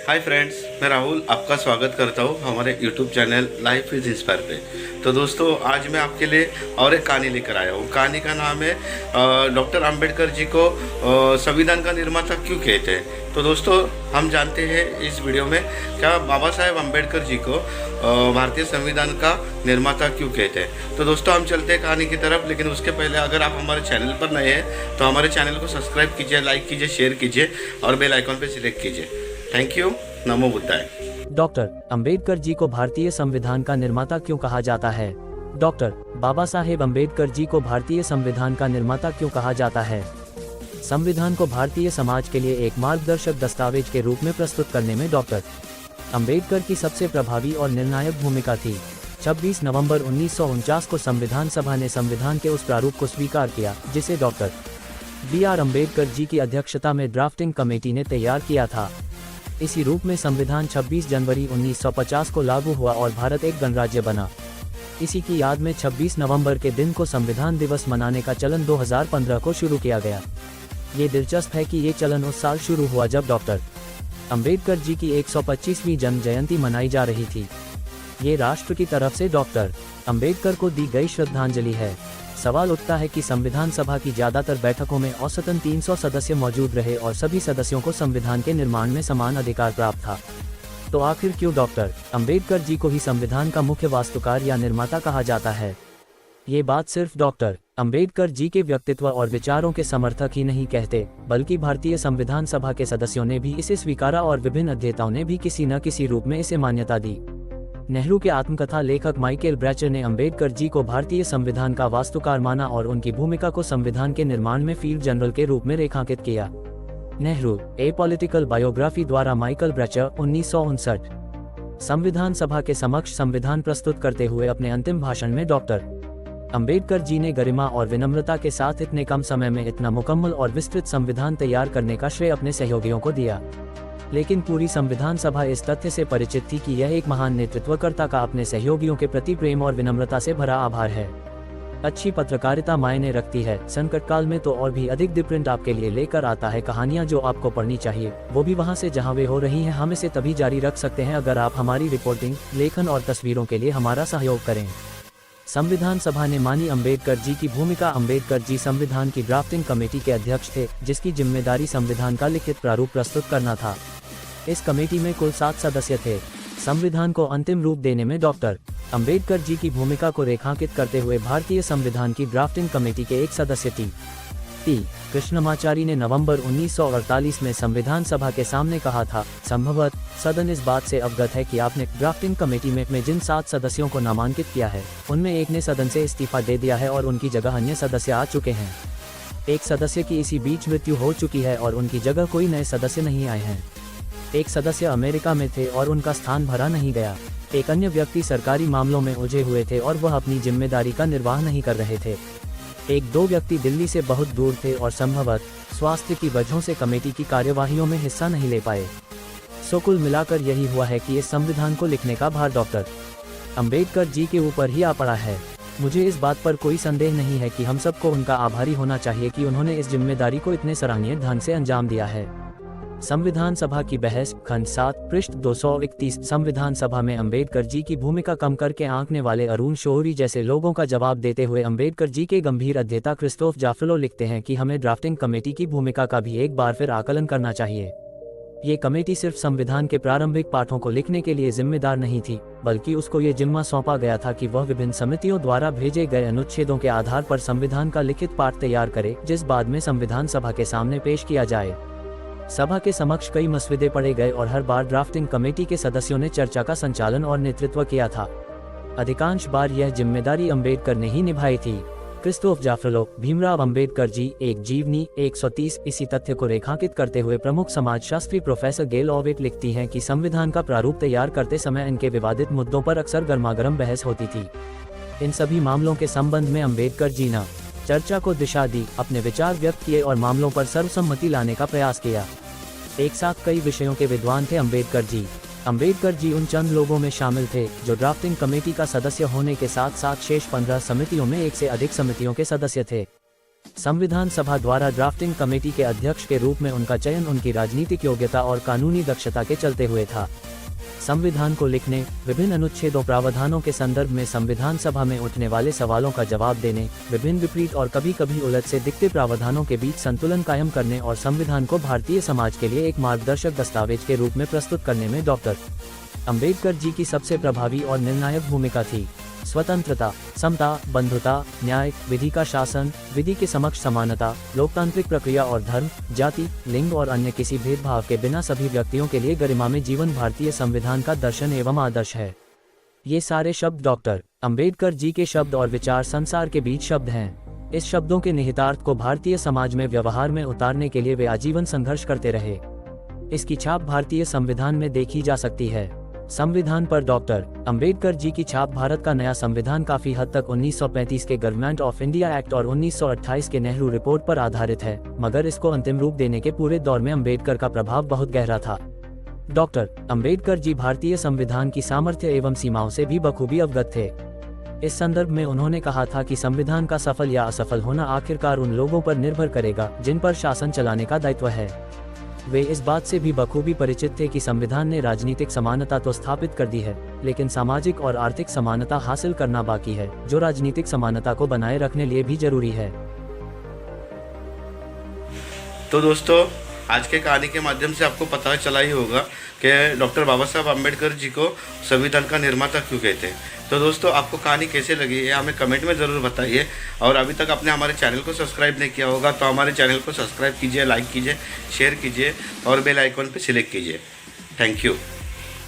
Hi friends, मैं राहुल आपका स्वागत करता हूँ हमारे YouTube channel life is inspire पे। तो दोस्तों, आज मैं आपके लिए और एक कहानी लेकर आया हूँ। कहानी का नाम है डॉक्टर अंबेडकर जी को संविधान का निर्माता क्यों कहते हैं। तो दोस्तों, हम जानते हैं इस वीडियो में क्या बाबा साहेब अंबेडकर जी को भारतीय संविधान का निर्माता क्यों कहते हैं। तो दोस्तों, हम चलते हैं कहानी की तरफ, लेकिन उसके पहले अगर आप हमारे चैनल पर नए हैं तो हमारे चैनल को सब्सक्राइब कीजिए, लाइक कीजिए, शेयर कीजिए और बेल आइकॉन पर सिलेक्ट कीजिए। Thank you. NaMo बुद्धाय। Doctor Ambedkar ji को भारतीय संविधान का निर्माता क्यों कहा जाता है। डॉक्टर बाबा साहेब अंबेडकर जी को भारतीय संविधान का निर्माता क्यों कहा जाता है। संविधान को भारतीय समाज के लिए एक मार्गदर्शक दस्तावेज के रूप में प्रस्तुत करने में डॉक्टर अंबेडकर की सबसे प्रभावी और निर्णायक भूमिका थी। 26 नवंबर 1949 को संविधान सभा ने संविधान के उस प्रारूप को स्वीकार किया जिसे डॉक्टर BR अम्बेडकर जी की अध्यक्षता में ड्राफ्टिंग कमेटी ने तैयार किया था। इसी रूप में संविधान 26 जनवरी 1950 को लागू हुआ और भारत एक गणराज्य बना। इसी की याद में 26 नवंबर के दिन को संविधान दिवस मनाने का चलन 2015 को शुरू किया गया। ये दिलचस्प है कि ये चलन उस साल शुरू हुआ जब डॉक्टर अंबेडकर जी की 125वीं जन्म जयंती मनाई जा रही थी। ये राष्ट्र की तरफ से डॉक्टर अंबेडकर को दी गई श्रद्धांजलि है। सवाल उठता है कि संविधान सभा की ज्यादातर बैठकों में औसतन 300 सदस्य मौजूद रहे और सभी सदस्यों को संविधान के निर्माण में समान अधिकार प्राप्त था। तो आखिर क्यों डॉक्टर अंबेडकर जी को ही संविधान का मुख्य वास्तुकार या निर्माता कहा जाता है। ये बात सिर्फ डॉक्टर अंबेडकर जी के व्यक्तित्व और विचारों के समर्थक ही नहीं कहते, बल्कि भारतीय संविधान सभा के सदस्यों ने भी इसे स्वीकारा और विभिन्न अध्येताओं ने भी किसी न किसी रूप में इसे मान्यता दी। नेहरू के आत्मकथा लेखक माइकल ब्रैचर ने अंबेडकर जी को भारतीय संविधान का वास्तुकार माना और उनकी भूमिका को संविधान के निर्माण में फील्ड जनरल के रूप में रेखांकित किया। नेहरू ए पॉलिटिकल बायोग्राफी द्वारा माइकल ब्रैचर 1959। संविधान सभा के समक्ष संविधान प्रस्तुत करते हुए अपने अंतिम भाषण में डॉक्टर अंबेडकर जी ने गरिमा और विनम्रता के साथ इतने कम समय में इतना मुकम्मल और विस्तृत संविधान तैयार करने का श्रेय अपने सहयोगियों को दिया। लेकिन पूरी संविधान सभा इस तथ्य से परिचित थी कि यह एक महान नेतृत्वकर्ता का अपने सहयोगियों के प्रति प्रेम और विनम्रता से भरा आभार है। अच्छी पत्रकारिता मायने रखती है। संकट काल में तो और भी अधिक दी प्रिंट आपके लिए लेकर आता है कहानियां जो आपको पढ़नी चाहिए, वो भी वहां से जहां वे हो रही हैं। हम इसे तभी जारी रख सकते हैं अगर आप हमारी रिपोर्टिंग, लेखन और तस्वीरों के लिए हमारा सहयोग करें। संविधान सभा ने मानी अम्बेडकर जी की भूमिका। अम्बेडकर जी संविधान की ड्राफ्टिंग कमेटी के अध्यक्ष थे, जिसकी जिम्मेदारी संविधान का लिखित प्रारूप प्रस्तुत करना था। इस कमेटी में कुल 7 सदस्य थे। संविधान को अंतिम रूप देने में डॉक्टर अंबेडकर जी की भूमिका को रेखांकित करते हुए भारतीय संविधान की ड्राफ्टिंग कमेटी के एक सदस्य टी कृष्णमाचारी ने नवंबर 1948 में संविधान सभा के सामने कहा था, संभवतः सदन इस बात से अवगत है कि आपने ड्राफ्टिंग कमेटी में जिन 7 सदस्यों को नामांकित किया है, उनमें एक ने सदन से इस्तीफा दे दिया है और उनकी जगह अन्य सदस्य आ चुके हैं। एक सदस्य की इसी बीच मृत्यु हो चुकी है और उनकी जगह कोई नए सदस्य नहीं आए हैं। एक सदस्य अमेरिका में थे और उनका स्थान भरा नहीं गया। एक अन्य व्यक्ति सरकारी मामलों में उलझे हुए थे और वह अपनी जिम्मेदारी का निर्वाह नहीं कर रहे थे। 1-2 व्यक्ति दिल्ली से बहुत दूर थे और संभवतः स्वास्थ्य की वजहों से कमेटी की कार्यवाहियों में हिस्सा नहीं ले पाए। सो कुल मिलाकर यही हुआ है कि इस संविधान को लिखने का भार डॉक्टर अंबेडकर जी के ऊपर ही आ पड़ा है। मुझे इस बात पर कोई संदेह नहीं है कि हम सबको उनका आभारी होना चाहिए कि उन्होंने इस जिम्मेदारी को इतने सराहनीय ढंग से अंजाम दिया है। संविधान सभा की बहस, खंड 7, पृष्ठ 231। संविधान सभा में अंबेडकर जी की भूमिका कम करके आंकने वाले अरुण शौरी जैसे लोगों का जवाब देते हुए अंबेडकर जी के गंभीर अध्येता क्रिस्टोफ जाफलो लिखते हैं कि हमें ड्राफ्टिंग कमेटी की भूमिका का भी एक बार फिर आकलन करना चाहिए। ये कमेटी सिर्फ संविधान के प्रारंभिक पाठों को लिखने के लिए जिम्मेदार नहीं थी, बल्कि उसको ये जिम्मा सौंपा गया था कि वह विभिन्न समितियों द्वारा भेजे गए अनुच्छेदों के आधार पर संविधान का लिखित पाठ तैयार करे, जिस बाद में संविधान सभा के सामने पेश किया जाए। सभा के समक्ष कई मसविदे पढ़े गए और हर बार ड्राफ्टिंग कमेटी के सदस्यों ने चर्चा का संचालन और नेतृत्व किया था। अधिकांश बार यह जिम्मेदारी अंबेडकर ने ही निभाई थी। क्रिस्टोफ जाफलो, भीमराव अंबेडकर जी, एक जीवनी 130। इसी तथ्य को रेखांकित करते हुए प्रमुख समाजशास्त्री प्रोफेसर गेल ओविट लिखती हैं कि संविधान का प्रारूप तैयार करते समय इनके विवादित मुद्दों पर अक्सर गर्मागर्म बहस होती थी। इन सभी मामलों के संबंध में अंबेडकर जी ने चर्चा को दिशा दी, अपने विचार व्यक्त किए और मामलों पर सर्वसम्मति लाने का प्रयास किया। एक साथ कई विषयों के विद्वान थे अंबेडकर जी उन चंद लोगों में शामिल थे जो ड्राफ्टिंग कमेटी का सदस्य होने के साथ साथ शेष 15 समितियों में एक से अधिक समितियों के सदस्य थे। संविधान सभा द्वारा ड्राफ्टिंग कमेटी के अध्यक्ष के रूप में उनका चयन उनकी राजनीतिक योग्यता और कानूनी दक्षता के चलते हुए था। संविधान को लिखने, विभिन्न अनुच्छेदों प्रावधानों के संदर्भ में संविधान सभा में उठने वाले सवालों का जवाब देने, विभिन्न विपरीत और कभी कभी उलट से दिखते प्रावधानों के बीच संतुलन कायम करने और संविधान को भारतीय समाज के लिए एक मार्गदर्शक दस्तावेज के रूप में प्रस्तुत करने में डॉक्टर अंबेडकर जी की सबसे प्रभावी और निर्णायक भूमिका थी। स्वतंत्रता, समता, बंधुता, न्याय, विधि का शासन, विधि के समक्ष समानता, लोकतांत्रिक प्रक्रिया और धर्म, जाति, लिंग और अन्य किसी भेदभाव के बिना सभी व्यक्तियों के लिए गरिमा में जीवन भारतीय संविधान का दर्शन एवं आदर्श है। ये सारे शब्द डॉक्टर अंबेडकर जी के शब्द और विचार संसार के बीच शब्द हैं। इस शब्दों के निहितार्थ को भारतीय समाज में व्यवहार में उतारने के लिए वे आजीवन संघर्ष करते रहे। इसकी छाप भारतीय संविधान में देखी जा सकती है। संविधान पर डॉक्टर अंबेडकर जी की छाप भारत का नया संविधान काफी हद तक 1935 के गवर्नमेंट ऑफ इंडिया एक्ट और 1928 के नेहरू रिपोर्ट पर आधारित है, मगर इसको अंतिम रूप देने के पूरे दौर में अंबेडकर का प्रभाव बहुत गहरा था। डॉक्टर अंबेडकर जी भारतीय संविधान की सामर्थ्य एवं सीमाओं से भी बखूबी अवगत थे। इस संदर्भ में उन्होंने कहा था कि संविधान का सफल या असफल होना आखिरकार उन लोगों पर निर्भर करेगा जिन पर शासन चलाने का दायित्व है। वे इस बात से भी बखूबी परिचित थे कि संविधान ने राजनीतिक समानता तो स्थापित कर दी है, लेकिन सामाजिक और आर्थिक समानता हासिल करना बाकी है, जो राजनीतिक समानता को बनाए रखने लिए भी जरूरी है। तो दोस्तों, आज के कहानी के माध्यम से आपको पता चला ही होगा कि डॉक्टर बाबा साहब अम्बेडकर जी को संविधान का निर्माता क्यों कहते हैं। तो दोस्तों, आपको कहानी कैसे लगी है हमें कमेंट में ज़रूर बताइए, और अभी तक आपने हमारे चैनल को सब्सक्राइब नहीं किया होगा तो हमारे चैनल को सब्सक्राइब कीजिए, लाइक कीजिए, शेयर कीजिए और बेल आइकॉन पर सिलेक्ट कीजिए। Thank you.